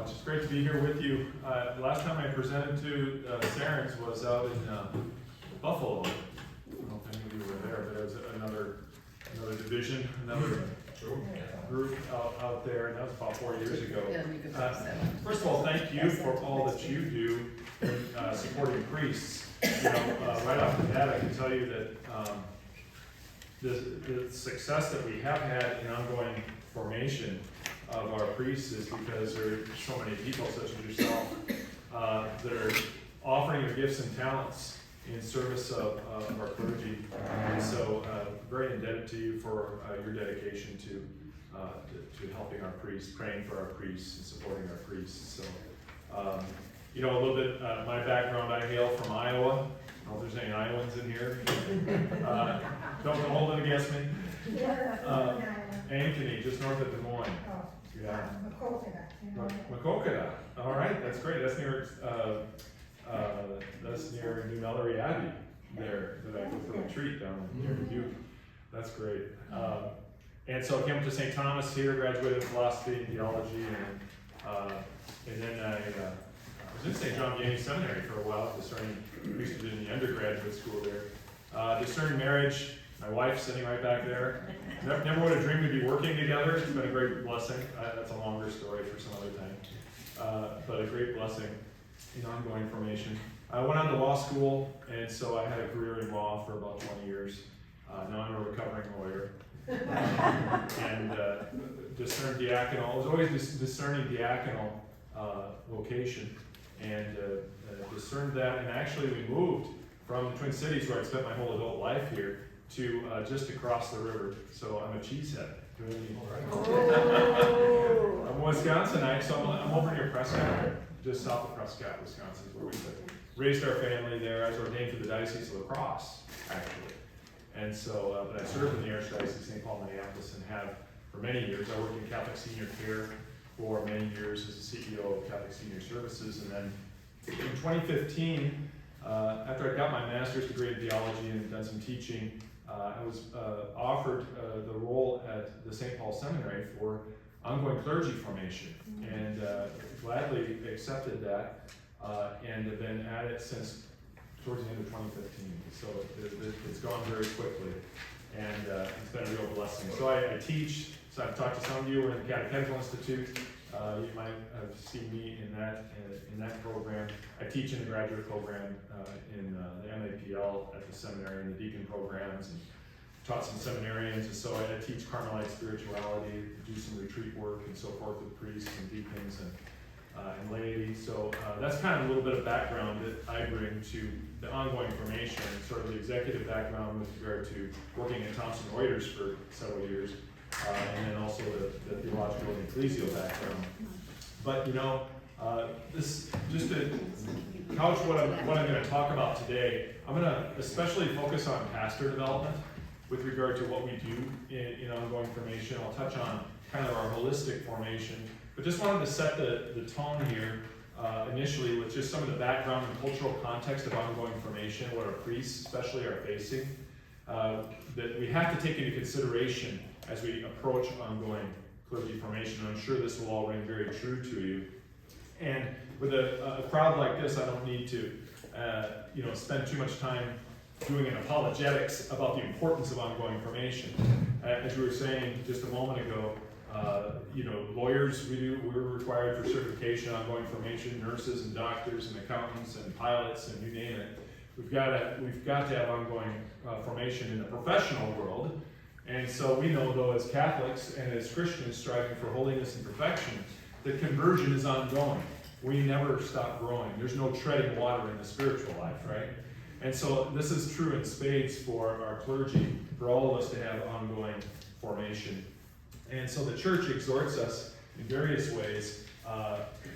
It's great to be here with you. Last time I presented to Sarens was out in Buffalo. I don't know if any of you were there, but it was another division, another group out there, and that was about 4 years ago. First of all, thank you for all that you do in supporting priests. Right off the bat, I can tell you that the success that we have had in ongoing formation of our priests is because there are so many people, such as yourself, that are offering their gifts and talents in service of our clergy. And so, very indebted to you for your dedication to helping our priests, praying for our priests, and supporting our priests. So, a little bit, my background, I hail from Iowa. I don't know if there's any Iowans in here. Don't hold it against me. Ankeny, just north of Des Moines. Yeah. Maquoketa. All right, that's great. That's near New Mallory Abbey there that I go for a retreat down near Dubuque. That's great. And so I came up to St. Thomas here, graduated in philosophy and theology, and then I was in St. John Vianney Seminary for a while, discerning priesthood in the undergraduate school there. Discerning marriage. My wife sitting right back there. Never would have dreamed we'd be working together. It's been a great blessing. That's a longer story for some other time. But a great blessing in ongoing formation. I went on to law school, and so I had a career in law for about 20 years. Now I'm a recovering lawyer. And discerned diaconal. I was always discerning diaconal vocation, and discerned that. And actually we moved from the Twin Cities, where I spent my whole adult life here, to just across the river. So I'm a cheesehead. Oh. I'm a Wisconsinite, so I'm over near Prescott, just south of Prescott, Wisconsin, is where we lived. Raised our family there. I was ordained to the Diocese of La Crosse, actually. And so, but I served in the Archdiocese of St. Paul, Minneapolis, and have for many years. I worked in Catholic Senior Care for many years as the CEO of Catholic Senior Services. And then in 2015, after I got my master's degree in theology and done some teaching, I was offered the role at the St. Paul Seminary for ongoing clergy formation, and gladly accepted that, and have been at it since towards the end of 2015. So it's gone very quickly, and it's been a real blessing. So I teach. So I've talked to some of you. We're in the Catechetical Institute. You might have seen me in that program. I teach in the graduate program in the MAPL at the seminary, in the Deacon programs, and taught some seminarians. And so I teach Carmelite spirituality, do some retreat work and so forth with priests and deacons and laity. So that's kind of a little bit of background that I bring to the ongoing formation, sort of the executive background with regard to working at Thomson Reuters for several years. And then also the theological and ecclesial background. But this just to couch what I'm going to talk about today, I'm going to especially focus on pastor development with regard to what we do in ongoing formation. I'll touch on kind of our holistic formation, but just wanted to set the tone here initially with just some of the background and cultural context of ongoing formation, what our priests especially are facing, that we have to take into consideration as we approach ongoing clergy formation. I'm sure this will all ring very true to you. And with a crowd like this, I don't need to spend too much time doing an apologetics about the importance of ongoing formation. As we were saying just a moment ago, lawyers, we're required for certification, ongoing formation, nurses and doctors and accountants and pilots and you name it. We've got to have ongoing formation in the professional world. And so we know, though, as Catholics and as Christians striving for holiness and perfection, that conversion is ongoing. We never stop growing. There's no treading water in the spiritual life, right? And so this is true in spades for our clergy, for all of us to have ongoing formation. And so the church exhorts us in various ways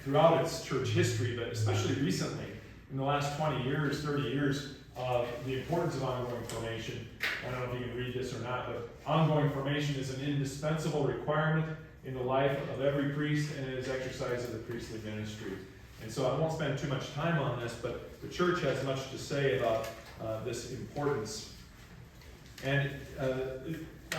throughout its church history, but especially recently, in the last 20 years, 30 years, of the importance of ongoing formation. I don't know if you can read this or not, but ongoing formation is an indispensable requirement in the life of every priest and in his exercise of the priestly ministry. And so I won't spend too much time on this, but the church has much to say about this importance. And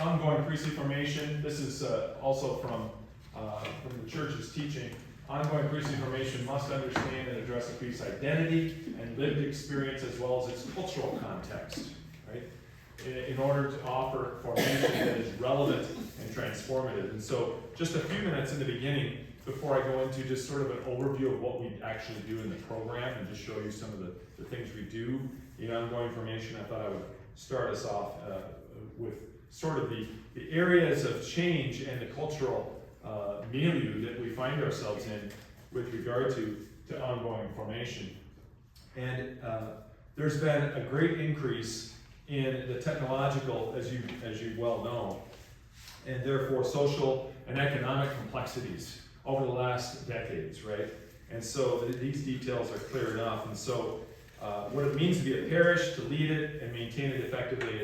ongoing priestly formation, this is also from the church's teaching. ongoing priestly formation must understand and address the priest's identity and lived experience as well as its cultural context, right? In order to offer formation that is relevant and transformative. And so just a few minutes in the beginning, before I go into just sort of an overview of what we actually do in the program and just show you some of the things we do in ongoing formation, I thought I would start us off with sort of the areas of change and the cultural milieu that we find ourselves in with regard to ongoing formation. And there's been a great increase in the technological, as you well know, and therefore social and economic complexities over the last decades, right? And so these details are clear enough. And so what it means to be a parish, to lead it and maintain it effectively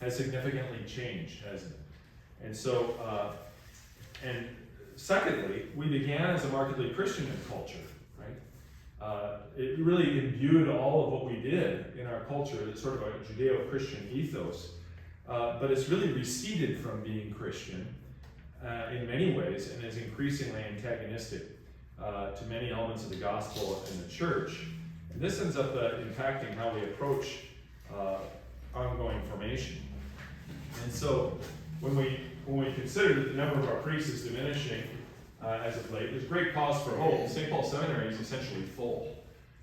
has significantly changed, hasn't it? And so, and secondly, we began as a markedly Christian culture, right? It really imbued all of what we did in our culture, it's sort of a Judeo-Christian ethos, but it's really receded from being Christian in many ways and is increasingly antagonistic to many elements of the gospel and the church. And this ends up impacting how we approach ongoing formation. And so when we consider that the number of our priests is diminishing as of late, there's great cause for hope. St. Paul Seminary is essentially full.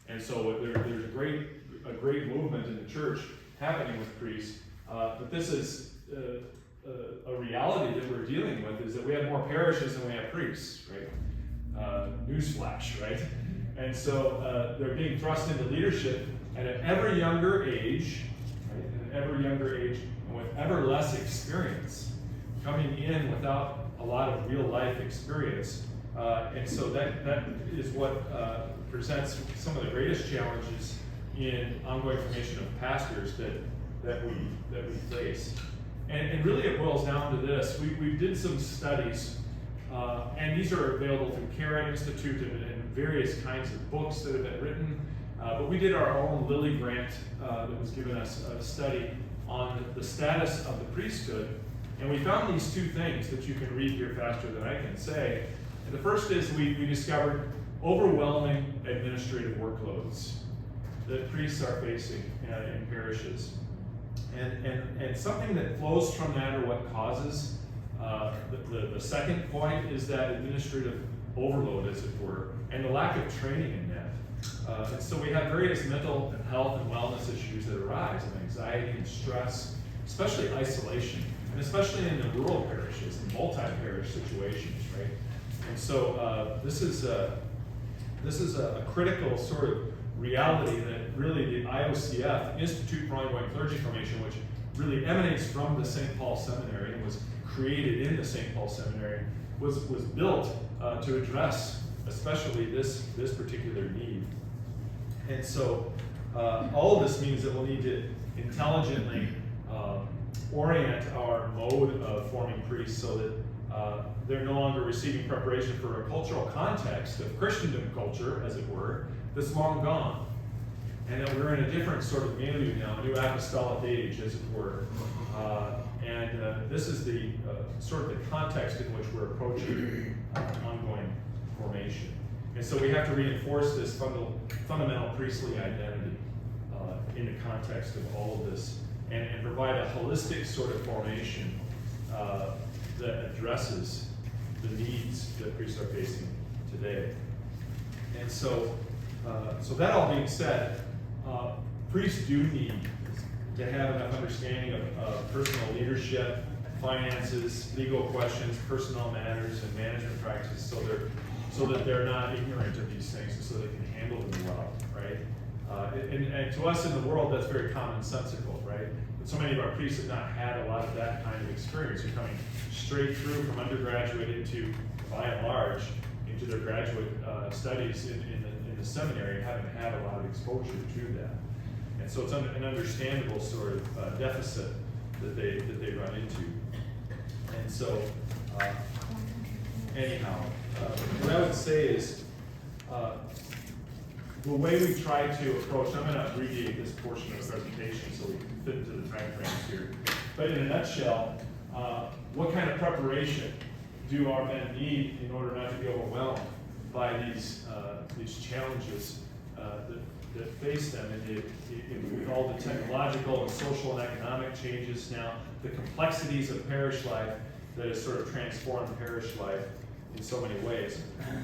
And so there's a great movement in the church happening with priests. But this is a reality that we're dealing with, is that we have more parishes than we have priests, right? Newsflash, right? And so they're being thrust into leadership at an ever younger age, right? At an ever younger age, and with ever less experience, coming in without a lot of real life experience. And so that is what presents some of the greatest challenges in ongoing formation of pastors that we face. And really it boils down to this. We did some studies, and these are available through Karen Institute and various kinds of books that have been written. But we did our own Lilly grant that was given us a study on the status of the priesthood. And we found these two things that you can read here faster than I can say. And the first is we discovered overwhelming administrative workloads that priests are facing in parishes. And something that flows from that, or what causes the second point, is that administrative overload, as it were, and the lack of training in that. And so we have various mental health and wellness issues that arise, and anxiety and stress, especially isolation, and especially in the rural parishes and multi-parish situations, right? And so this is a critical sort of reality that really the IOCF, Institute for Ongoing Clergy Formation, which really emanates from the St. Paul Seminary and was created in the St. Paul Seminary, was built to address especially this particular need. And so all of this means that we'll need to intelligently orient our mode of forming priests so that they're no longer receiving preparation for a cultural context of Christendom culture, as it were, that's long gone. And that we're in a different sort of milieu now, a new apostolic age, as it were. And this is the sort of the context in which we're approaching ongoing formation. And so we have to reinforce this fundamental priestly identity in the context of all of this, and provide a holistic sort of formation that addresses the needs that priests are facing today. And so, so that all being said, priests do need to have enough understanding of personal leadership, finances, legal questions, personnel matters, and management practices, so that they're not ignorant of these things, and so they can handle them well, right? And to us in the world, that's very commonsensical, right? But so many of our priests have not had a lot of that kind of experience. They're coming straight through from undergraduate into, by and large, into their graduate studies in the seminary, and haven't had a lot of exposure to that. And so it's an understandable sort of deficit that they run into. And so, anyhow, what I would say is the way we try to approach, I'm going to abbreviate this portion of the presentation so we can fit into the time frames here. But in a nutshell, what kind of preparation do our men need in order not to be overwhelmed by these challenges that face them, and with all the technological and social and economic changes now, the complexities of parish life that has sort of transformed parish life in so many ways.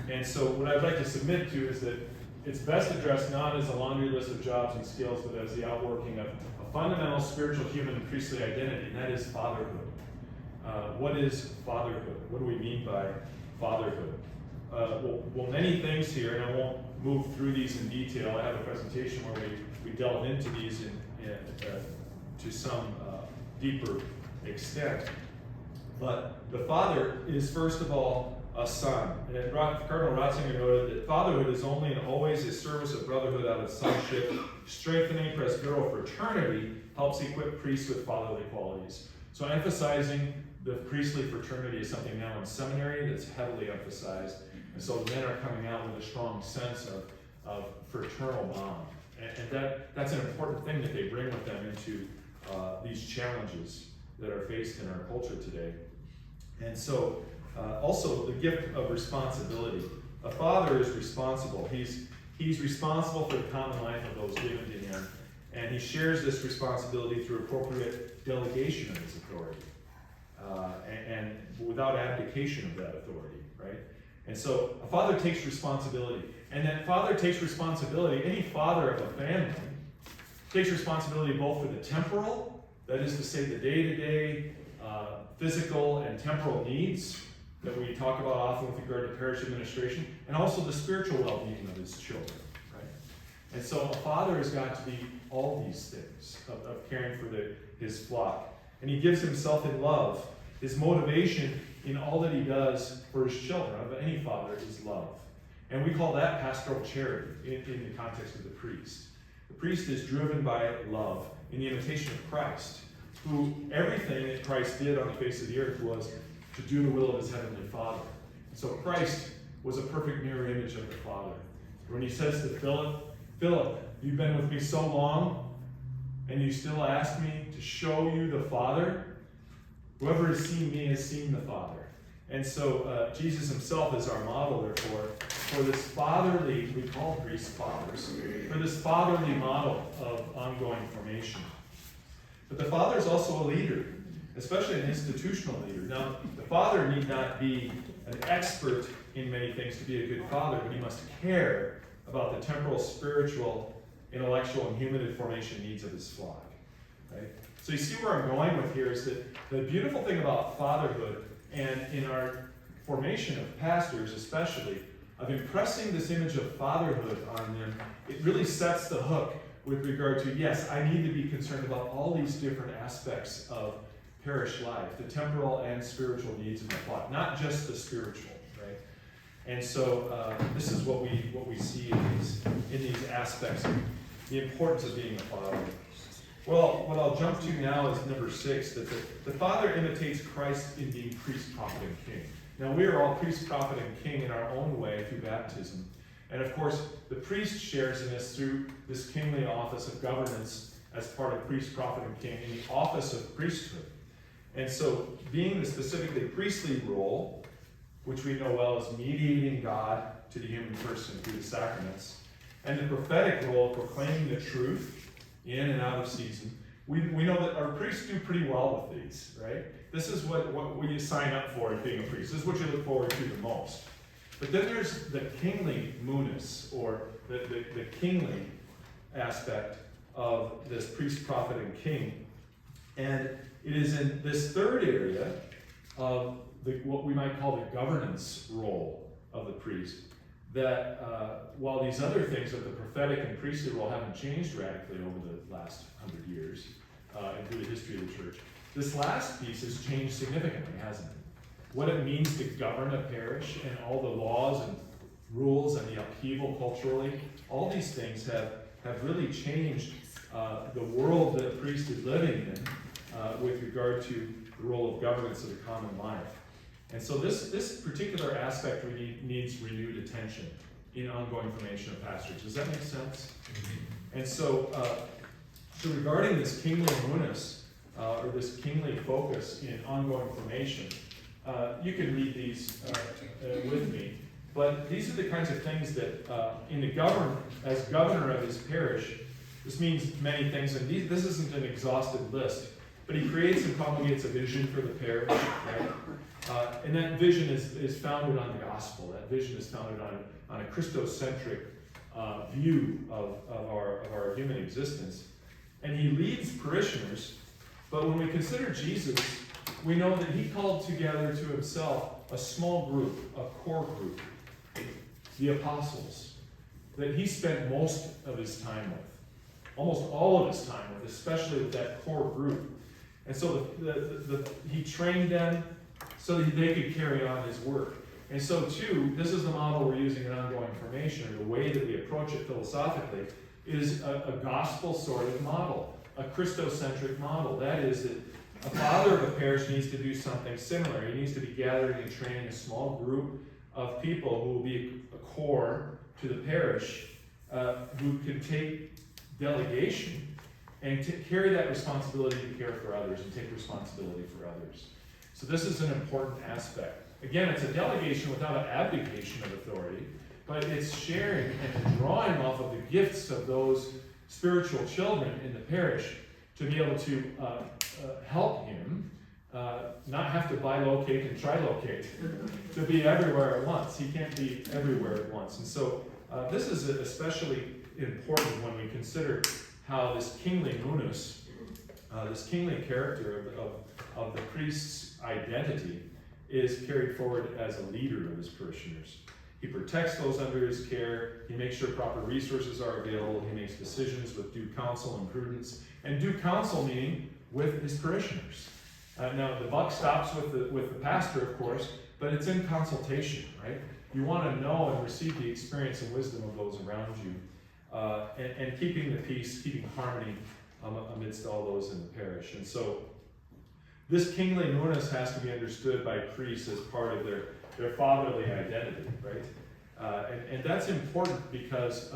And so what I'd like to submit to is that it's best addressed not as a laundry list of jobs and skills, but as the outworking of a fundamental spiritual, human, and priestly identity, and that is fatherhood. What is fatherhood? What do we mean by fatherhood? Well, many things here, and I won't move through these in detail. I have a presentation where we delve into these to some deeper extent. But the father is, first of all, a son. And Cardinal Ratzinger noted that fatherhood is only and always a service of brotherhood out of sonship. Strengthening presbyteral fraternity helps equip priests with fatherly qualities. So emphasizing the priestly fraternity is something now in seminary that's heavily emphasized. And so men are coming out with a strong sense of fraternal bond. And that's an important thing that they bring with them into these challenges that are faced in our culture today. And so also the gift of responsibility. A father is responsible. He's responsible for the common life of those given to him. And he shares this responsibility through appropriate delegation of his authority. And without abdication of that authority, right? And so a father takes responsibility. And that father takes responsibility, any father of a family takes responsibility both for the temporal, that is to say the day-to-day physical and temporal needs that we talk about often with regard to parish administration, and also the spiritual well-being of his children, right? And so a father has got to be all these things of caring for his flock. And he gives himself in love. His motivation in all that he does for his children, of any father, is love. And we call that pastoral charity in the context of the priest. The priest is driven by love in the imitation of Christ, who everything that Christ did on the face of the earth was to do the will of his heavenly Father. So Christ was a perfect mirror image of the Father. When he says to Philip, you've been with me so long, and you still ask me to show you the Father? Whoever has seen me has seen the Father. And so Jesus himself is our model, therefore, for this fatherly, we call priests fathers, for this fatherly model of ongoing formation. But the father is also a leader, especially an institutional leader. Now, the father need not be an expert in many things to be a good father, but he must care about the temporal, spiritual, intellectual, and human formation needs of his flock. Right? So you see where I'm going with here is that the beautiful thing about fatherhood, and in our formation of pastors especially, of impressing this image of fatherhood on them, it really sets the hook with regard to, yes, I need to be concerned about all these different aspects of parish life, the temporal and spiritual needs of my flock, not just the spiritual, right? And so this is what we see in these aspects of the importance of being a father. Well, what I'll jump to now is number 6, that the father imitates Christ in being priest, prophet, and king. Now, we are all priest, prophet, and king in our own way through baptism. And of course, the priest shares in this through this kingly office of governance as part of priest, prophet, and king in the office of priesthood. And so, being the specifically priestly role, which we know well as mediating God to the human person through the sacraments, and the prophetic role of proclaiming the truth in and out of season, we know that our priests do pretty well with these, right? This is what we sign up for as being a priest. This is what you look forward to the most. But then there's the kingly munus, or the kingly aspect of this priest, prophet, and king. And it is in this third area of what we might call the governance role of the priest that while these other things of the prophetic and priestly role haven't changed radically over the last 100 years and through the history of the church, this last piece has changed significantly, hasn't it? What it means to govern a parish and all the laws and rules and the upheaval culturally, all these things have really changed the world that a priest is living in with regard to the role of governance of the common life. And so this particular aspect needs renewed attention in ongoing formation of pastors. Does that make sense? Mm-hmm. And so regarding this kingly munus, or this kingly focus in ongoing formation, you can read these with me. But these are the kinds of things that as governor of his parish, this means many things, and this isn't an exhaustive list, but he creates and promulgates a vision for the parish, right? And that vision is founded on the gospel. That vision is founded on a Christocentric view of our human existence. And he leads parishioners, but when we consider Jesus, we know that he called together to himself a small group, a core group, the apostles, that he spent most of his time with, almost all of his time with, especially with that core group. And so he trained them so that they could carry on his work. And so too, this is the model we're using in ongoing formation, or the way that we approach it philosophically, is a gospel sort of model, a Christocentric model. That is that a father of a parish needs to do something similar. He needs to be gathering and training a small group of people who will be a core to the parish, who can take delegation and carry that responsibility to care for others and take responsibility for others. So this is an important aspect. Again, it's a delegation without an abdication of authority, but it's sharing and drawing off of the gifts of those spiritual children in the parish to be able to help him not have to bilocate and trilocate, to be everywhere at once. He can't be everywhere at once. And so this is especially important when we consider how this kingly munus, this kingly character of the priest's identity, is carried forward as a leader of his parishioners. He protects those under his care. He makes sure proper resources are available. He makes decisions with due counsel and prudence. And due counsel meaning with his parishioners. Now, the buck stops with the pastor, of course, but it's in consultation, right? You want to know and receive the experience and wisdom of those around you, and keeping the peace, keeping harmony amidst all those in the parish. And so, this kingly munus has to be understood by priests as part of their fatherly identity, right? And that's important because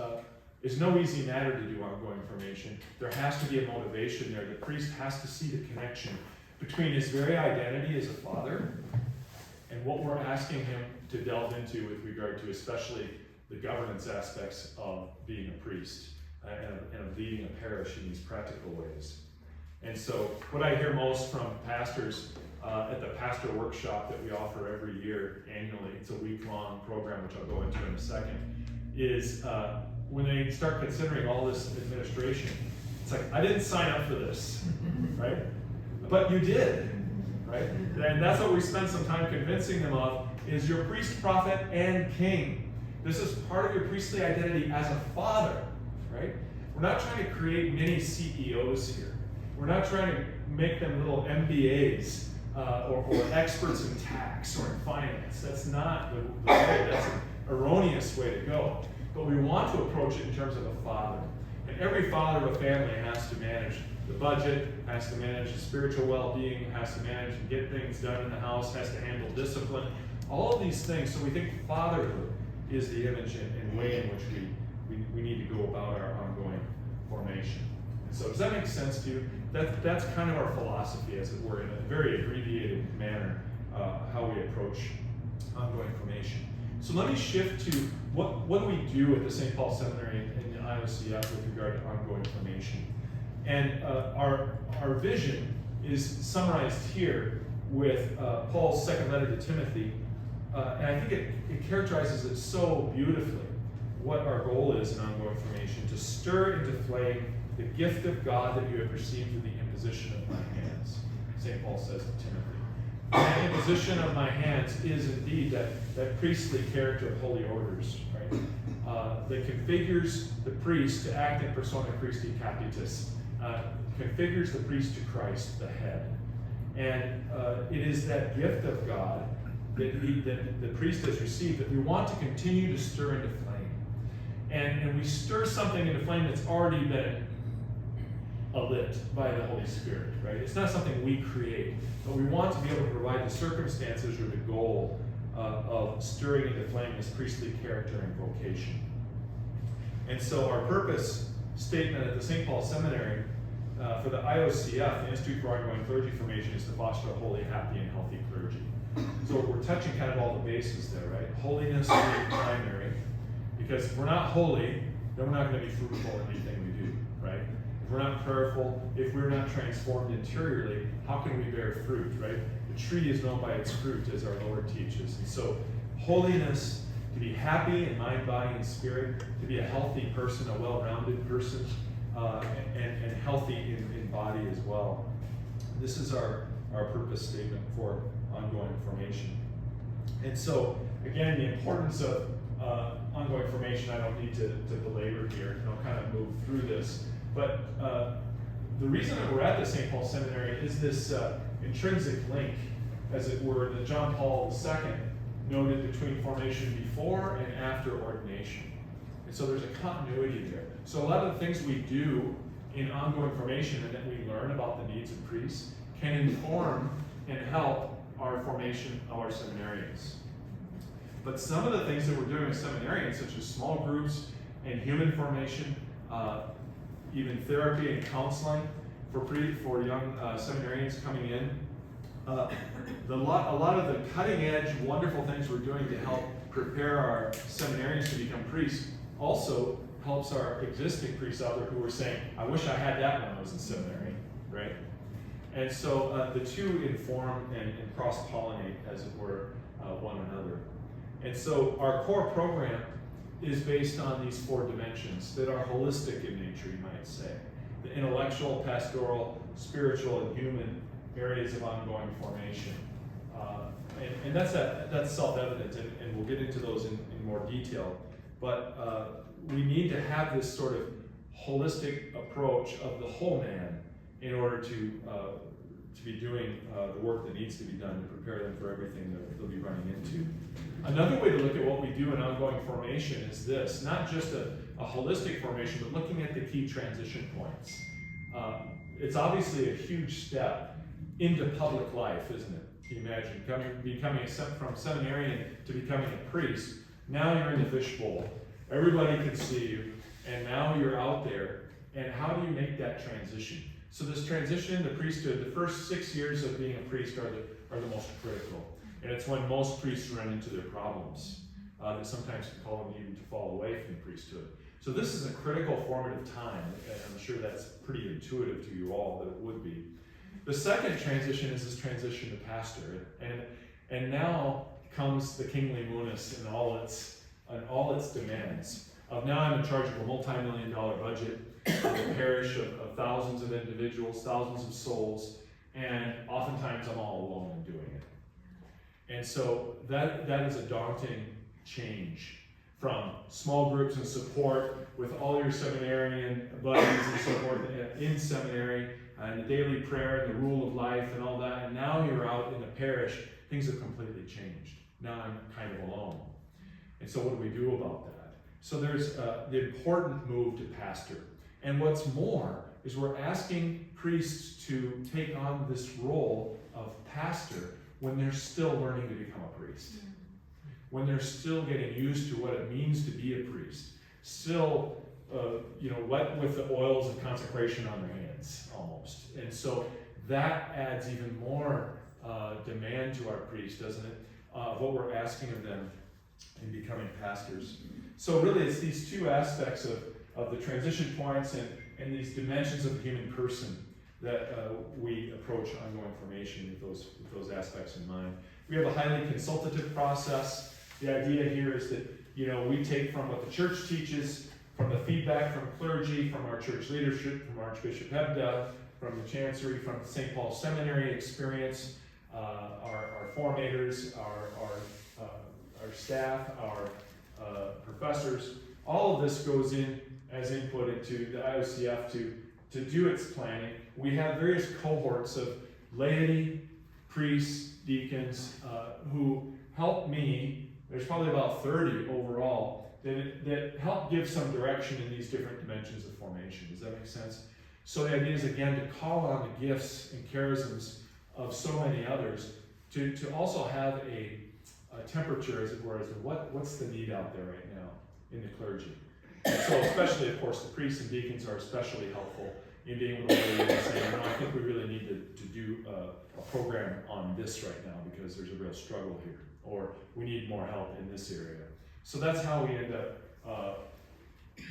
it's no easy matter to do ongoing formation. There has to be a motivation there. The priest has to see the connection between his very identity as a father and what we're asking him to delve into with regard to especially the governance aspects of being a priest and of leading a parish in these practical ways. And so what I hear most from pastors at the pastor workshop that we offer every year annually, it's a week-long program which I'll go into in a second, is when they start considering all this administration, it's like, I didn't sign up for this, right? But you did, right? And that's what we spend some time convincing them of, is your priest, prophet, and king. This is part of your priestly identity as a father, right? We're not trying to create mini CEOs here. We're not trying to make them little MBAs or experts in tax or in finance. That's not the way. That's an erroneous way to go. But we want to approach it in terms of a father. And every father of a family has to manage the budget, has to manage the spiritual well-being, has to manage and get things done in the house, has to handle discipline, all of these things. So we think fatherhood is the image and way in which we need to go about our ongoing formation. And so does that make sense to you? That's kind of our philosophy, as it were, in a very abbreviated manner, how we approach ongoing formation. So let me shift to what do we do at the St. Paul Seminary in the IOCF with regard to ongoing formation. And our vision is summarized here with Paul's second letter to Timothy. And I think it characterizes it so beautifully what our goal is in ongoing formation: to stir into flame the gift of God that you have received through the imposition of my hands. St. Paul says to Timothy. The imposition of my hands is indeed that priestly character of holy orders, right? That configures the priest to act in persona Christi capitis, configures the priest to Christ, the head. And it is that gift of God that the priest has received that we want to continue to stir into flame. And we stir something into flame that's already been lit by the Holy Spirit, right? It's not something we create, but we want to be able to provide the circumstances or the goal of stirring into flame this priestly character and vocation. And so our purpose statement at the St. Paul Seminary for the IOCF, the Institute for Ongoing Clergy Formation, is to foster a holy, happy, and healthy clergy. So we're touching kind of all the bases there, right? Holiness being primary, because if we're not holy, then we're not going to be fruitful in anything we do, right? If we're not prayerful, if we're not transformed interiorly, how can we bear fruit, right? The tree is known by its fruit, as our Lord teaches. And so holiness, to be happy in mind, body, and spirit, to be a healthy person, a well-rounded person, and healthy in body as well. This is our purpose statement for ongoing formation. And so, again, the importance of ongoing formation, I don't need to belabor here, and I'll kind of move through this. But the reason that we're at the St. Paul Seminary is this intrinsic link, as it were, that John Paul II noted between formation before and after ordination. And so there's a continuity there. So a lot of the things we do in ongoing formation and that we learn about the needs of priests can inform and help our formation of our seminarians. But some of the things that we're doing with seminarians, such as small groups and human formation, even therapy and counseling for young seminarians coming in, a lot of the cutting edge, wonderful things we're doing to help prepare our seminarians to become priests also helps our existing priests out there who are saying, I wish I had that when I was in seminary, right? And so the two inform and cross-pollinate, as it were, one another. And so our core program is based on these four dimensions that are holistic in nature, you might say. The intellectual, pastoral, spiritual, and human areas of ongoing formation. And that's self-evident, and we'll get into those in more detail. But we need to have this sort of holistic approach of the whole man in order to be doing the work that needs to be done to prepare them for everything that they'll be running into. Another way to look at what we do in ongoing formation is this, not just a holistic formation, but looking at the key transition points. It's obviously a huge step into public life, isn't it? Can you imagine becoming from seminarian to becoming a priest? Now you're in the fishbowl. Everybody can see you, and now you're out there. And how do you make that transition? So this transition into priesthood, the first 6 years of being a priest are the most critical. And it's when most priests run into their problems that sometimes can call them even to fall away from the priesthood. So this is a critical formative time, and I'm sure that's pretty intuitive to you all that it would be. The second transition is this transition to pastor, and now comes the kingly munus and all its demands. Now I'm in charge of a multi-million-dollar budget of a parish of thousands of individuals, thousands of souls, and oftentimes I'm all alone in doing it. And so that is a daunting change from small groups and support with all your seminarian buddies and so forth in seminary, and the daily prayer and the rule of life and all that, and now you're out in the parish, things have completely changed. Now I'm kind of alone. And so what do we do about that? So there's the important move to pastor. And what's more is we're asking priests to take on this role of pastor when they're still learning to become a priest. When they're still getting used to what it means to be a priest. Still, wet with the oils of consecration on their hands, almost. And so that adds even more demand to our priests, doesn't it? What we're asking of them in becoming pastors. So really it's these two aspects of the transition points and these dimensions of the human person that we approach ongoing formation with those aspects in mind. We have a highly consultative process. The idea here is that we take from what the church teaches, from the feedback from clergy, from our church leadership, from Archbishop Hebda, from the Chancery, from the St. Paul Seminary experience, our formators, our staff, our professors. All of this goes in as input into the IOCF to do its planning. We have various cohorts of laity, priests, deacons, who help me. There's probably about 30 overall that help give some direction in these different dimensions of formation. Does that make sense? So the idea is, again, to call on the gifts and charisms of so many others to also have a temperature, as it were, as to what's the need out there right now in the clergy. And so especially, of course, the priests and deacons are especially helpful in being able to weigh in and say, I think we really need to do a program on this right now because there's a real struggle here, or we need more help in this area. So that's how we end up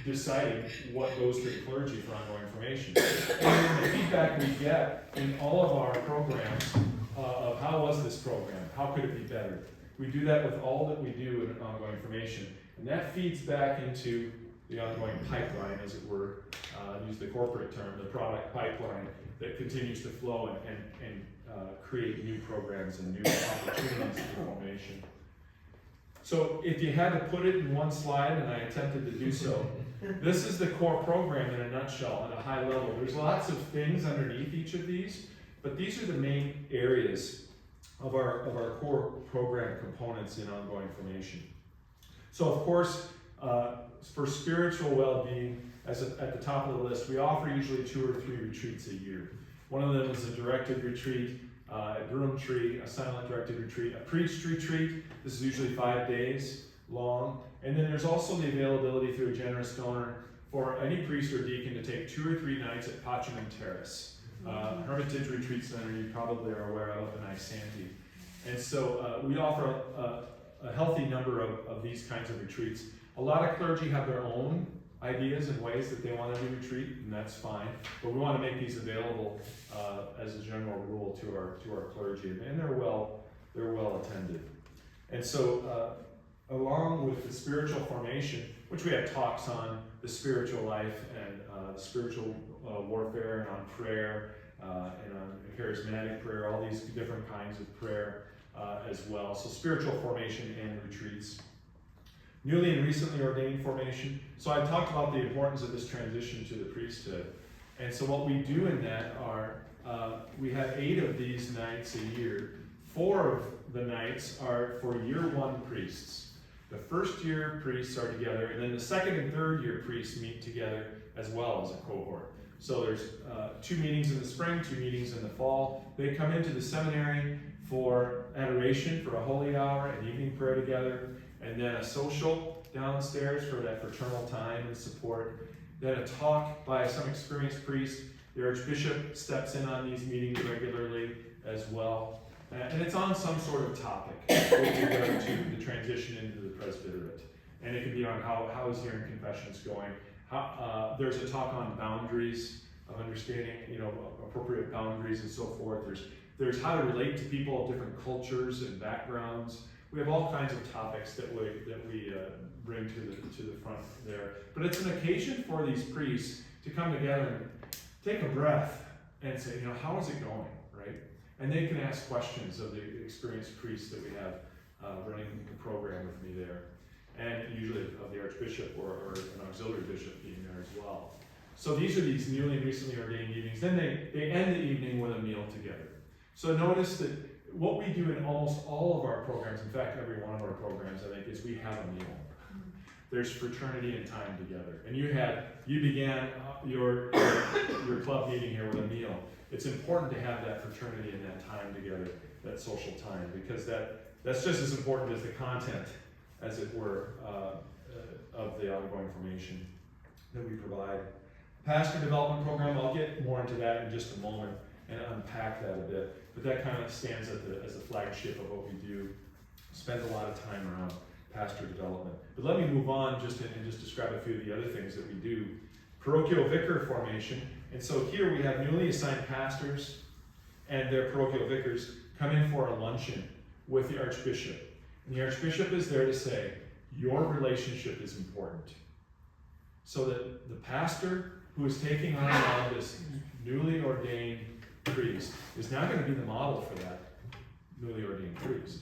deciding what goes to the clergy for ongoing information. And the feedback we get in all of our programs of how was this program, how could it be better? We do that with all that we do in ongoing information. And that feeds back into the ongoing pipeline, as it were, use the corporate term, the product pipeline that continues to flow and create new programs and new opportunities for formation. So if you had to put it in one slide, and I attempted to do so, this is the core program in a nutshell at a high level. There's lots of things underneath each of these, but these are the main areas of our core program components in ongoing formation. So of course, for spiritual well-being, at the top of the list, we offer usually 2 or 3 retreats a year. One of them is a directed retreat, a Broomtree, a silent directed retreat, a preached retreat. This is usually 5 days long. And then there's also the availability through a generous donor for any priest or deacon to take 2 or 3 nights at Pachman Terrace, Hermitage Retreat Center you probably are aware of in Isanti. And so we offer a healthy number of these kinds of retreats. A lot of clergy have their own ideas and ways that they want to do retreat, and that's fine. But we want to make these available as a general rule to our clergy, and they're well attended. And so, along with the spiritual formation, which we have talks on the spiritual life and spiritual warfare, and on prayer, and on charismatic prayer, all these different kinds of prayer as well. So spiritual formation and retreats. Newly and recently ordained formation. So I talked about the importance of this transition to the priesthood. And so what we do in that are, we have 8 of these nights a year. 4 of the nights are for year 1 priests. The first year priests are together, and then the second and third year priests meet together as well as a cohort. So there's 2 meetings in the spring, 2 meetings in the fall. They come into the seminary for adoration, for a holy hour, and evening prayer together, and then a social downstairs for that fraternal time and support. Then a talk by some experienced priest. The Archbishop steps in on these meetings regularly as well. And it's on some sort of topic with regard to the transition into the presbyterate. And it can be on how is hearing confessions going. There's a talk on boundaries of understanding, appropriate boundaries and so forth. There's how to relate to people of different cultures and backgrounds. We have all kinds of topics that we bring to the front there. But it's an occasion for these priests to come together and take a breath and say, how is it going, right? And they can ask questions of the experienced priests that we have running the program with me there. And usually of the Archbishop or an auxiliary bishop being there as well. So these are these newly and recently ordained evenings. Then they end the evening with a meal together. So notice that what we do in almost all of our programs, in fact, every one of our programs, I think, is we have a meal. There's fraternity and time together. And you began your club meeting here with a meal. It's important to have that fraternity and that time together, that social time, because that's just as important as the content, as it were, of the ongoing formation that we provide. Pastor development program, I'll get more into that in just a moment and unpack that a bit. But that kind of stands as the flagship of what we do. Spend a lot of time around pastor development. But let me move on and just describe a few of the other things that we do. Parochial vicar formation. And so here we have newly assigned pastors and their parochial vicars come in for a luncheon with the Archbishop. And the Archbishop is there to say, your relationship is important. So that the pastor who is taking on now this newly ordained priest is now going to be the model for that newly ordained priest.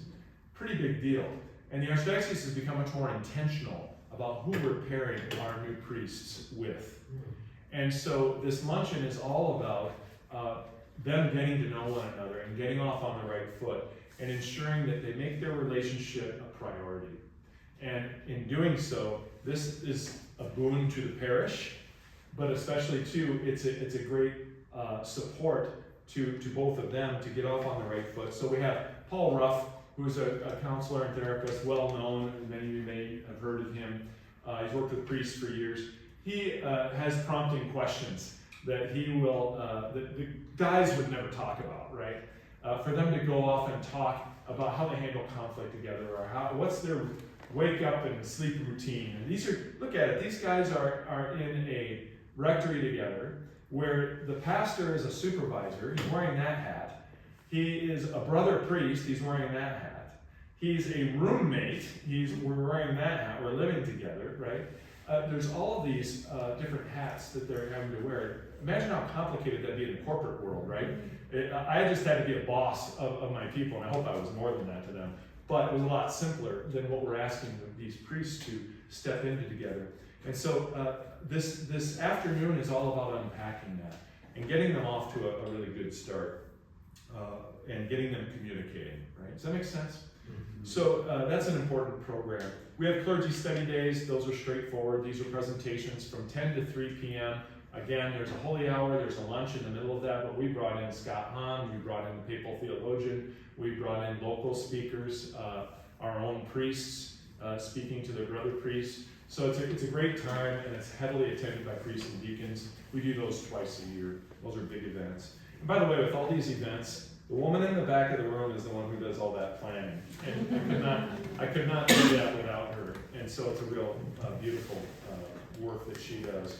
Pretty big deal. And the Archdiocese has become much more intentional about who we're pairing our new priests with. And so this luncheon is all about them getting to know one another and getting off on the right foot and ensuring that they make their relationship a priority. And in doing so, this is a boon to the parish, but especially too, it's a great support to both of them to get off on the right foot. So we have Paul Ruff, who's a counselor and therapist, well known, and many of you may have heard of him. He's worked with priests for years. He has prompting questions that he will, that the guys would never talk about, right? For them to go off and talk about how they handle conflict together, or what's their wake up and sleep routine. And these are, look at it, these guys are in a rectory together where the pastor is a supervisor, he's wearing that hat. He is a brother priest, he's wearing that hat. He's a roommate, we're wearing that hat, we're living together, right? There's all of these different hats that they're having to wear. Imagine how complicated that'd be in the corporate world, right? I just had to be a boss of my people, and I hope I was more than that to them. But it was a lot simpler than what we're asking these priests to step into together. And so this afternoon is all about unpacking that and getting them off to a really good start and getting them communicating, right? Does that make sense? Mm-hmm. So that's an important program. We have clergy study days. Those are straightforward. These are presentations from 10 to 3 p.m. Again, there's a holy hour, there's a lunch in the middle of that, but we brought in Scott Hahn, we brought in the papal theologian, we brought in local speakers, our own priests speaking to their brother priests. So it's a great time, and it's heavily attended by priests and deacons. We do those twice a year. Those are big events. And by the way, with all these events, the woman in the back of the room is the one who does all that planning. And I could not do that without her. And so it's a real beautiful work that she does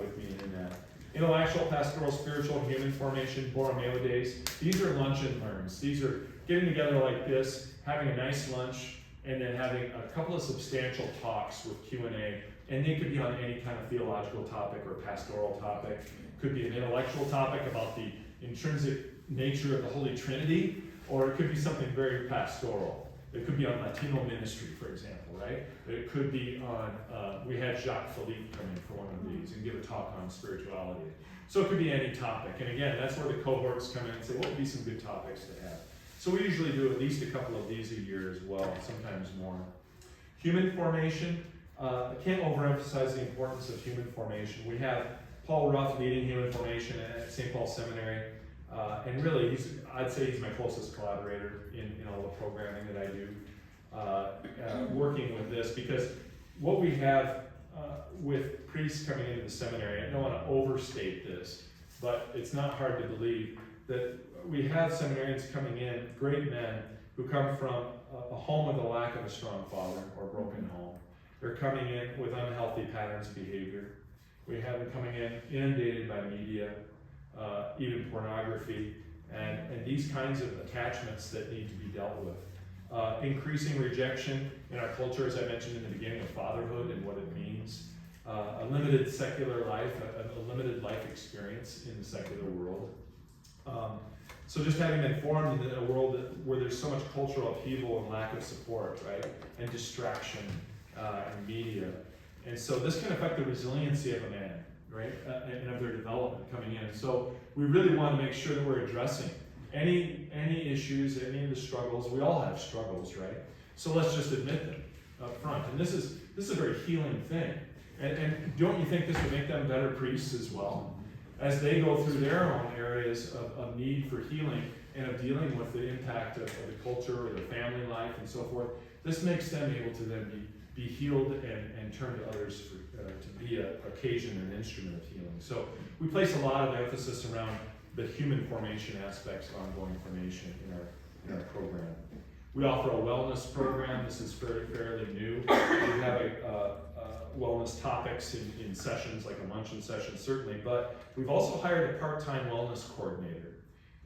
with me in that. Intellectual, pastoral, spiritual, and human formation, Borromeo days. These are lunch and learns. These are getting together like this, having a nice lunch, and then having a couple of substantial talks with Q&A. And they could be on any kind of theological topic or pastoral topic. Could be an intellectual topic about the intrinsic nature of the Holy Trinity, or it could be something very pastoral. It could be on Latino ministry, for example, right? It could be on, we had Jacques Philippe come in for one of these and give a talk on spirituality. So it could be any topic. And again, that's where the cohorts come in and say, what would be some good topics to have? So we usually do at least a couple of these a year as well, sometimes more. Human formation. I can't overemphasize the importance of human formation. We have Paul Ruff leading human formation at St. Paul Seminary. And really, I'd say he's my closest collaborator in all the programming that I do, working with this, because what we have with priests coming into the seminary, I don't want to overstate this, but it's not hard to believe that we have seminarians coming in, great men, who come from a home with a lack of a strong father or broken home. They're coming in with unhealthy patterns of behavior. We have them coming in inundated by media, even pornography, and these kinds of attachments that need to be dealt with. Increasing rejection in our culture, as I mentioned in the beginning, of fatherhood and what it means. A limited secular life, a limited life experience in the secular world. So just having been formed in a world where there's so much cultural upheaval and lack of support, right? And distraction and media. And so this can affect the resiliency of a man, right? And of their development coming in. So we really want to make sure that we're addressing any issues, any of the struggles. We all have struggles, right? So let's just admit them up front. And this is a very healing thing. And don't you think this would make them better priests as well? As they go through their own areas of need for healing and of dealing with the impact of the culture or their family life and so forth, this makes them able to then be healed and turn to others to be an occasion and instrument of healing. So we place a lot of emphasis around the human formation aspects of ongoing formation in our program. We offer a wellness program. This is fairly new. We have wellness topics in sessions, like a luncheon session, certainly, but we've also hired a part-time wellness coordinator.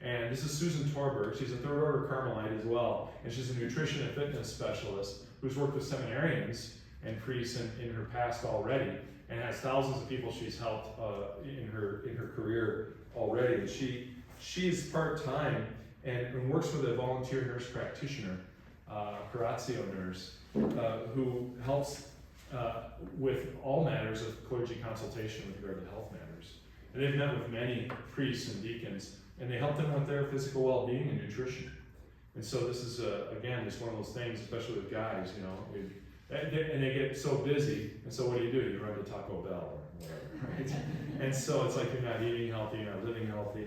And this is Susan Torberg. She's a third order Carmelite as well, and she's a nutrition and fitness specialist who's worked with seminarians and priests in her past already, and has thousands of people she's helped in her career already. And she's part-time and works with a volunteer nurse practitioner, Horatio nurse, who helps with all matters of clergy consultation with regard to health matters. And they've met with many priests and deacons, and they help them with their physical well-being and nutrition. And so this is, again, just one of those things, especially with guys, and they get so busy, and so what do? You run to Taco Bell or whatever, right? And so it's like you're not eating healthy, you're not living healthy.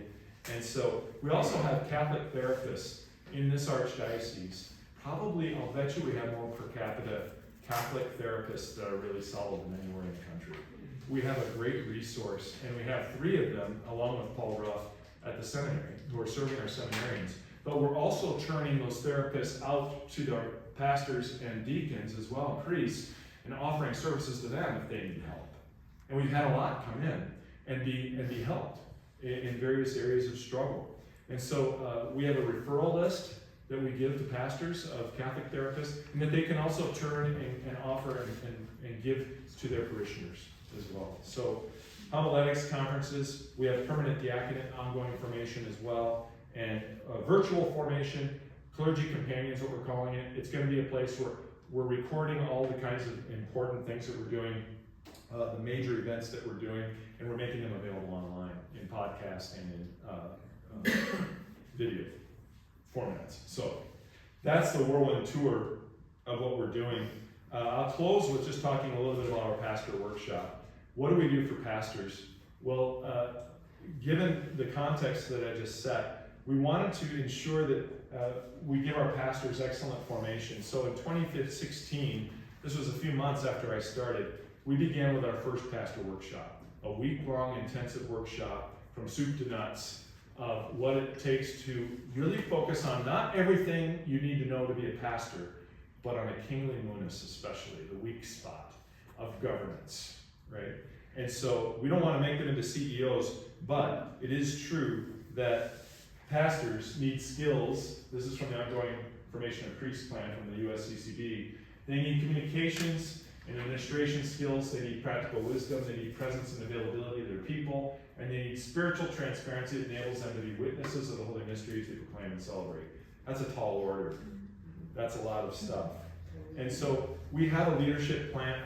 And so we also have Catholic therapists in this archdiocese. Probably, I'll bet you we have more per capita Catholic therapists that are really solid than anywhere in the country. we have a great resource, and we have 3 of them, along with Paul Ruff, at the seminary, who are serving our seminarians. But we're also turning those therapists out to our pastors and deacons as well, priests, and offering services to them if they need help. And we've had a lot come in and be helped in various areas of struggle. And so we have a referral list that we give to pastors of Catholic therapists, and that they can also turn and offer and give to their parishioners as well. So homiletics conferences, we have permanent diaconate ongoing formation as well, and virtual formation, clergy companions, what we're calling it. It's going to be a place where we're recording all the kinds of important things that we're doing, the major events that we're doing, and we're making them available online in podcast and in video formats. So that's the whirlwind tour of what we're doing. I'll close with just talking a little bit about our pastor workshop. What do we do for pastors? Well, given the context that I just set, we wanted to ensure that we give our pastors excellent formation. So in 2016, this was a few months after I started, we began with our first pastor workshop, a week-long intensive workshop from soup to nuts of what it takes to really focus on not everything you need to know to be a pastor, but on a kingliness, especially the weak spot of governance, right? And so we don't want to make them into CEOs, but it is true that pastors need skills. This is from the Ongoing Formation of Priests plan from the USCCB. They need communications and administration skills. They need practical wisdom. They need presence and availability of their people. And they need spiritual transparency that enables them to be witnesses of the holy mysteries they proclaim and celebrate. That's a tall order. That's a lot of stuff. And so we have a leadership plan,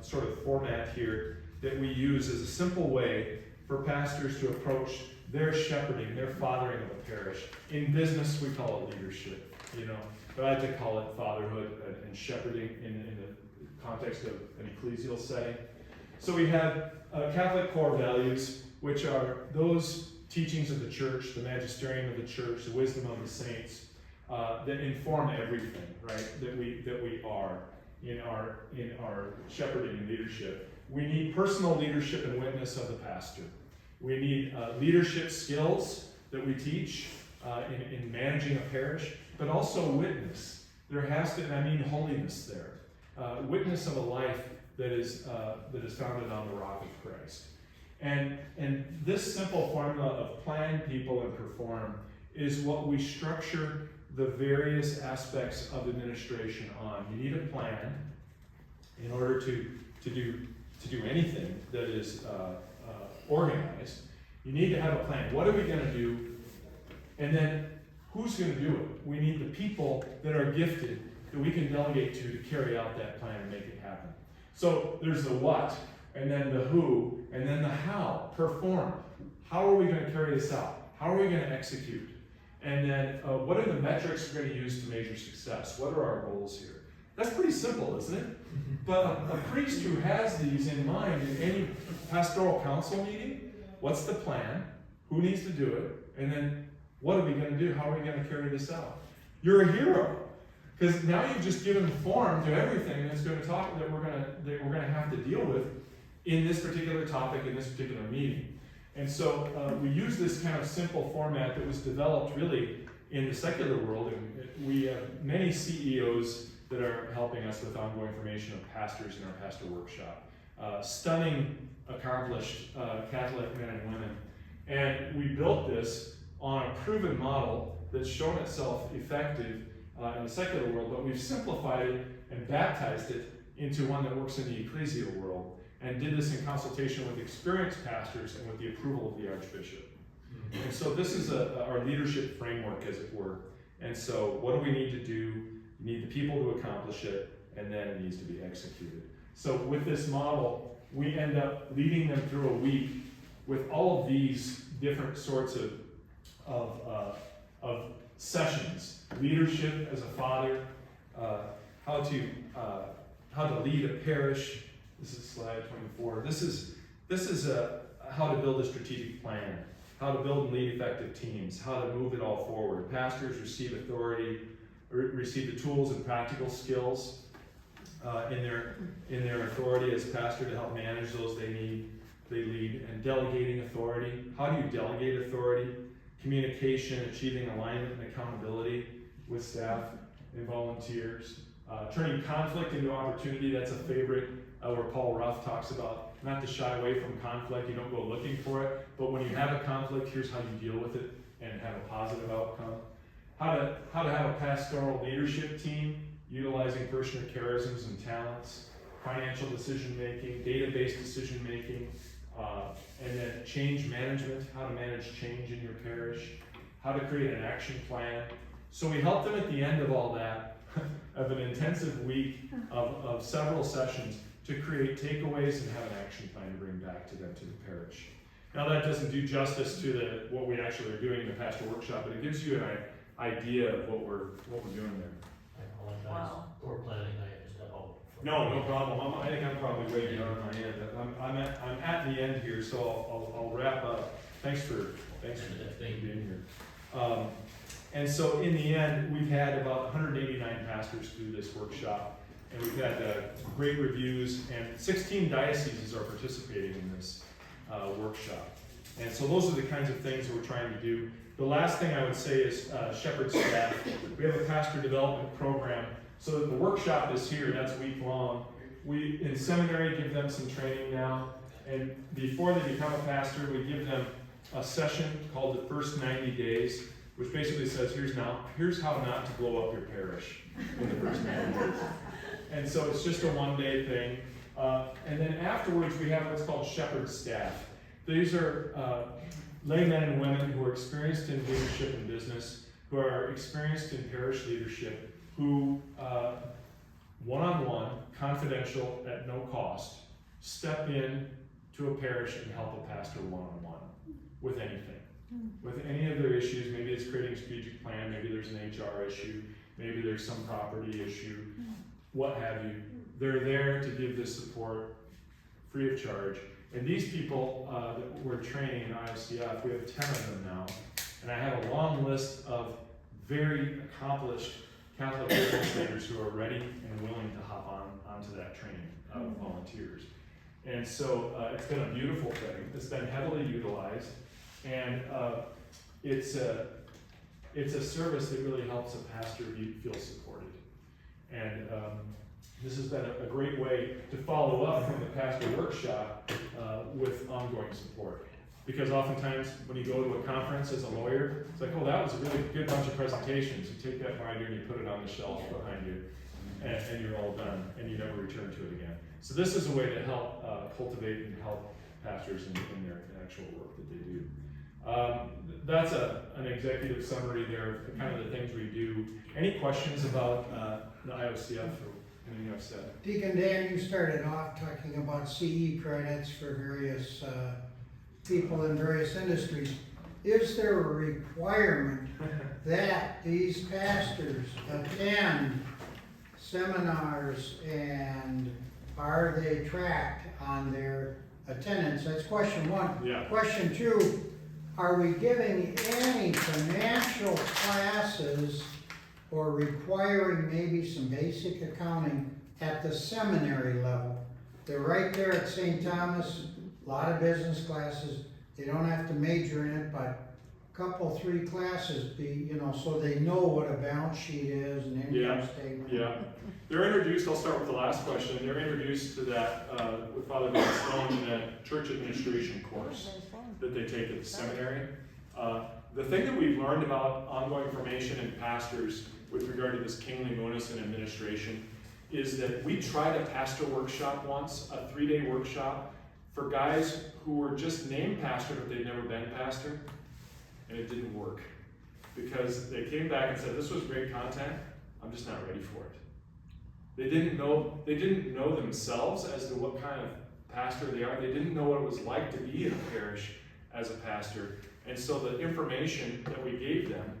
sort of format here that we use as a simple way for pastors to approach their shepherding, their fathering of a parish. In business, we call it leadership, but I like to call it fatherhood and shepherding in the context of an ecclesial setting. So we have Catholic core values, which are those teachings of the church, the magisterium of the church, the wisdom of the saints, that inform everything, right? That we are in our shepherding and leadership. We need personal leadership and witness of the pastor. We need leadership skills that we teach in managing a parish, but also witness. There has to, and I mean holiness there. Witness of a life that is founded on the rock of Christ. And this simple formula of plan, people, and perform is what we structure the various aspects of administration on. You need a plan in order to do anything that is organized. You need to have a plan. What are we going to do? And then who's going to do it? We need the people that are gifted that we can delegate to carry out that plan and make it happen. So there's the what, and then the who, and then the how, perform. How are we going to carry this out? How are we going to execute? And then what are the metrics we're going to use to measure success? What are our goals here? That's pretty simple, isn't it? But a priest who has these in mind in any pastoral council meeting, what's the plan? Who needs to do it? And then what are we going to do? How are we going to carry this out? You're a hero. Because now you've just given form to everything that's going to talk that we're going to have to deal with in this particular topic, in this particular meeting. And so we use this kind of simple format that was developed really in the secular world, and we have many CEOs that are helping us with ongoing formation of pastors in our pastor workshop. Stunning, accomplished Catholic men and women. And we built this on a proven model that's shown itself effective in the secular world, but we've simplified it and baptized it into one that works in the ecclesial world, and did this in consultation with experienced pastors and with the approval of the Archbishop. Mm-hmm. And so this is our leadership framework, as it were. And so what do we need to do? You need the people to accomplish it, and then it needs to be executed. So with this model, we end up leading them through a week with all of these different sorts of sessions. Leadership as a father, how to lead a parish. This is slide 24. This is how to build a strategic plan, how to build and lead effective teams, how to move it all forward. Pastors receive authority, receive the tools and practical skills in their authority as pastor to help manage those they lead, and delegating authority. How do you delegate authority? Communication, achieving alignment and accountability with staff and volunteers. Turning conflict into opportunity, that's a favorite where Paul Ruff talks about not to shy away from conflict. You don't go looking for it, but when you have a conflict, here's how you deal with it and have a positive outcome. How to have a pastoral leadership team, utilizing parishioner charisms and talents, financial decision making, database decision making, and then change management, how to manage change in your parish, how to create an action plan. So we help them at the end of all that, of an intensive week of several sessions, to create takeaways and have an action plan to bring back to them to the parish. Now that doesn't do justice to what we actually are doing in the pastoral workshop, but it gives you an idea of what we're doing there. I apologize. Wow. Poor planning, I just got all. No problem. I think I'm probably way beyond my end. I'm at the end here, so I'll wrap up. Thanks for being here. And so in the end, we've had about 189 pastors through this workshop, and we've had great reviews, and 16 dioceses are participating in this workshop. And so those are the kinds of things that we're trying to do. The last thing I would say is shepherd staff. We have a pastor development program, so that the workshop is here, that's week long. We, in seminary, give them some training now, and before they become a pastor, we give them a session called the first 90 days, which basically says, here's how not to blow up your parish in the first 90 days. And so it's just a one-day thing. And then afterwards, we have what's called shepherd staff. These are laymen and women who are experienced in leadership and business, who are experienced in parish leadership, who one-on-one, confidential, at no cost, step in to a parish and help a pastor one-on-one with anything. With any of their issues, maybe it's creating a strategic plan, maybe there's an HR issue, maybe there's some property issue, what have you. They're there to give this support free of charge. And these people that we're training in IOCF, we have 10 of them now, and I have a long list of very accomplished Catholic business leaders who are ready and willing to hop onto that training of volunteers. And so it's been a beautiful thing. It's been heavily utilized, and it's a service that really helps a pastor feel supported. And this has been a great way to follow up from the pastor workshop with ongoing support. Because oftentimes when you go to a conference as a lawyer, it's like, oh, that was a really good bunch of presentations. You take that binder and you put it on the shelf behind you, and you're all done, and you never return to it again. So this is a way to help cultivate and help pastors in their actual work that they do. That's an executive summary there of kind of the things we do. Any questions about the IOCF or anything I've said? Deacon Dan, you started off talking about CE credits for various people in various industries. Is there a requirement that these pastors attend seminars, and are they tracked on their attendance? That's question one. Yeah. Question two, are we giving any financial classes or requiring maybe some basic accounting at the seminary level? They're right there at St. Thomas, a lot of business classes. They don't have to major in it, but a couple, 3 classes so they know what a balance sheet is and income statement. Yeah. They're introduced, I'll start with the last question. They're introduced to that with Father Van Stone in that church administration course that they take at the seminary. The thing that we've learned about ongoing formation in pastors with regard to this kingly bonus and administration is that we tried a pastor workshop once, a 3-day workshop, for guys who were just named pastor but they'd never been pastor, and it didn't work. Because they came back and said, this was great content, I'm just not ready for it. They didn't know themselves as to what kind of pastor they are. They didn't know what it was like to be in a parish as a pastor. And so the information that we gave them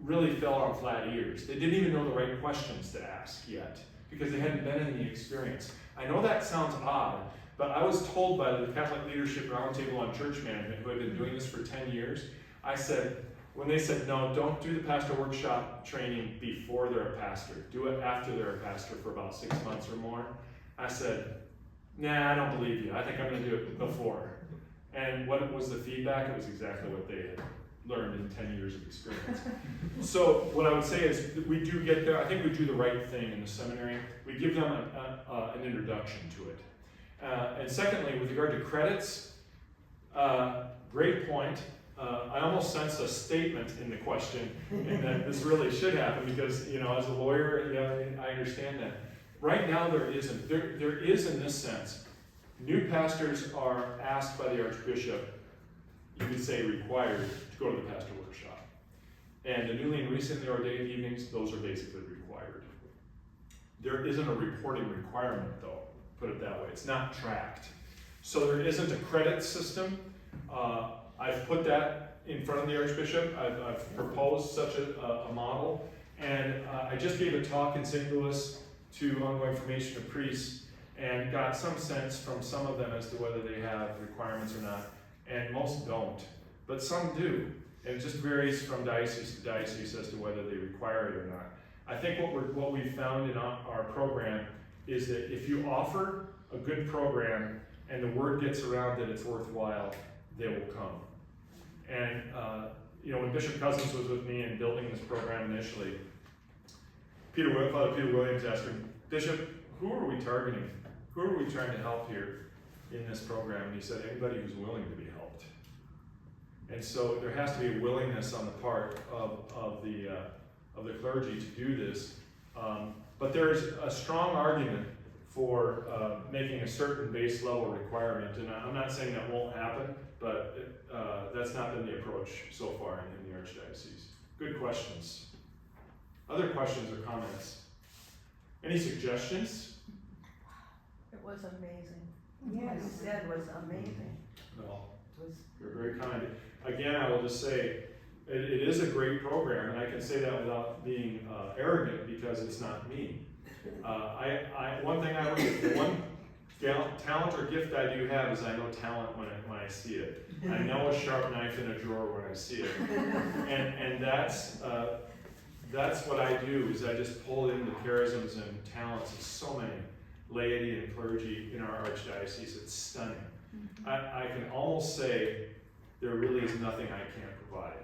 really fell on flat ears. They didn't even know the right questions to ask yet, because they hadn't been in the experience. I know that sounds odd, but I was told by the Catholic Leadership Roundtable on Church Management, who had been doing this for 10 years, I said, when they said, no, don't do the pastor workshop training before they're a pastor. Do it after they're a pastor for about 6 months or more. I said, nah, I don't believe you. I think I'm going to do it before. And what was the feedback? It was exactly what they had learned in 10 years of experience. So what I would say is that we do get there. I think we do the right thing in the seminary. We give them an introduction to it. And secondly, with regard to credits, great point. I almost sense a statement in the question, and that this really should happen because, as a lawyer, I understand that. Right now, there isn't. There is in this sense. New pastors are asked by the Archbishop, you could say required, to go to the pastor workshop. And the newly and recently ordained evenings, those are basically required. There isn't a reporting requirement, though, put it that way. It's not tracked. So there isn't a credit system. I've put that in front of the Archbishop. I've proposed such a model. And I just gave a talk in St. Louis to ongoing formation of priests and got some sense from some of them as to whether they have requirements or not. And most don't, but some do. And it just varies from diocese to diocese as to whether they require it or not. I think what we've found in our program is that if you offer a good program and the word gets around that it's worthwhile, they will come. And when Bishop Cousins was with me in building this program initially, Father Peter Williams asked him, Bishop, who are we targeting? Who are we trying to help here in this program? And he said, anybody who's willing to be helped. And so there has to be a willingness on the part of the clergy to do this. But there's a strong argument for making a certain base level requirement. And I'm not saying that won't happen, but that's not been the approach so far in the Archdiocese. Good questions. Other questions or comments? Any suggestions? It was amazing. Yes. What you said was amazing. No. It was, You're very kind. Again, I will just say, it is a great program, and I can say that without being arrogant because it's not me. One talent or gift I do have is I know talent when I see it. I know a sharp knife in a drawer when I see it, and that's what I do. Is I just pull in the charisms and talents of so many laity and clergy in our archdiocese. It's stunning. I can almost say there really is nothing I can't provide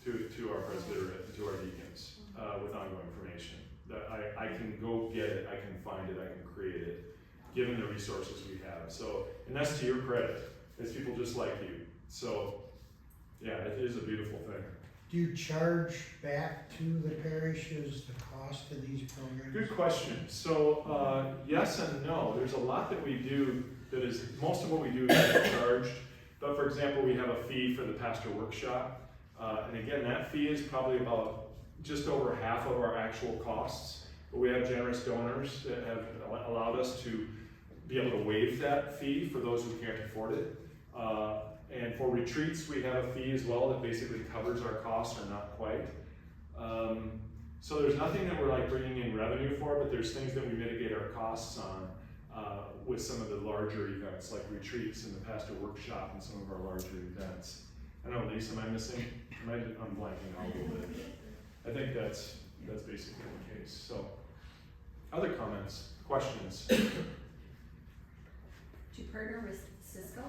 to our presbyterate and to our deacons with ongoing formation. That I can go get it, I can find it, I can create it, given the resources we have. So, and that's to your credit. It's people just like you. So, yeah, it is a beautiful thing. Do you charge back to the parishes the cost of these programs? Good question. So, yes and no. There's a lot that we do that is, most of what we do is charged. But for example, we have a fee for the pastor workshop. And again, that fee is probably about just over half of our actual costs. But we have generous donors that have allowed us to be able to waive that fee for those who can't afford it. And for retreats, we have a fee as well that basically covers our costs, or not quite. So there's nothing that we're like bringing in revenue for, but there's things that we mitigate our costs on with some of the larger events, like retreats and the pastor workshop and some of our larger events. I don't know, Lisa, am I missing? I'm blanking out a little bit. I think that's basically the case. So, other comments, questions? Do you partner with Cisco?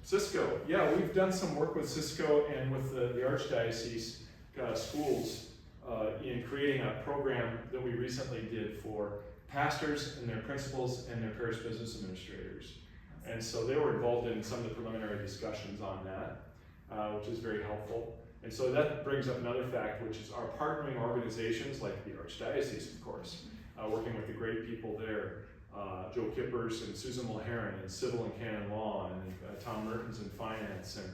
Cisco, yeah, we've done some work with Cisco and with the Archdiocese schools in creating a program that we recently did for pastors and their principals and their parish business administrators. And so they were involved in some of the preliminary discussions on that, which is very helpful. And so that brings up another fact, which is our partnering organizations, like the Archdiocese, of course, working with the great people there, Joe Kippers and Susan Mulheron in civil and canon law, and Tom Mertens in finance, and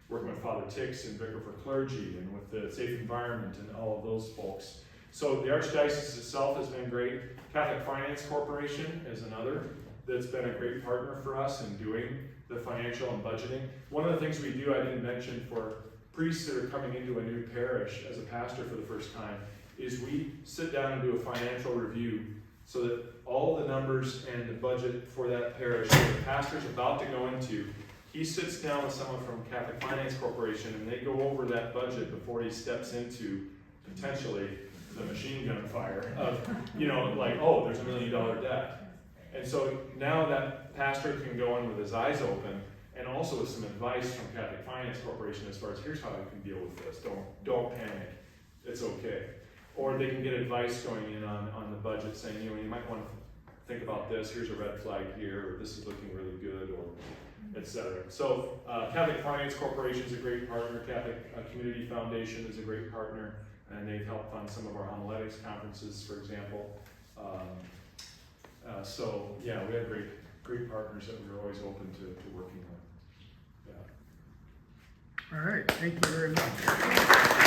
working with Father Tix and Vicar for Clergy, and with the Safe Environment and all of those folks. So the Archdiocese itself has been great. Catholic Finance Corporation is another that's been a great partner for us in doing the financial and budgeting. One of the things we do, I didn't mention, for priests that are coming into a new parish as a pastor for the first time, is we sit down and do a financial review so that all the numbers and the budget for that parish that the pastor's about to go into he sits down with someone from Catholic Finance Corporation and they go over that budget before he steps into potentially the machine gun fire of, you know, like, oh, there's $1 million debt. And so now that pastor can go in with his eyes open and also with some advice from Catholic Finance Corporation as far as here's how you can deal with this. Don't panic. It's okay. Or they can get advice going in on the budget saying, you know, you might want to think about this, here's a red flag here, or this is looking really good, or et cetera. So Catholic Finance Corporation is a great partner, Catholic Community Foundation is a great partner, and they've helped fund some of our homiletics conferences, for example. So yeah, we have great partners that we're always open to working with. Yeah. All right, thank you very much.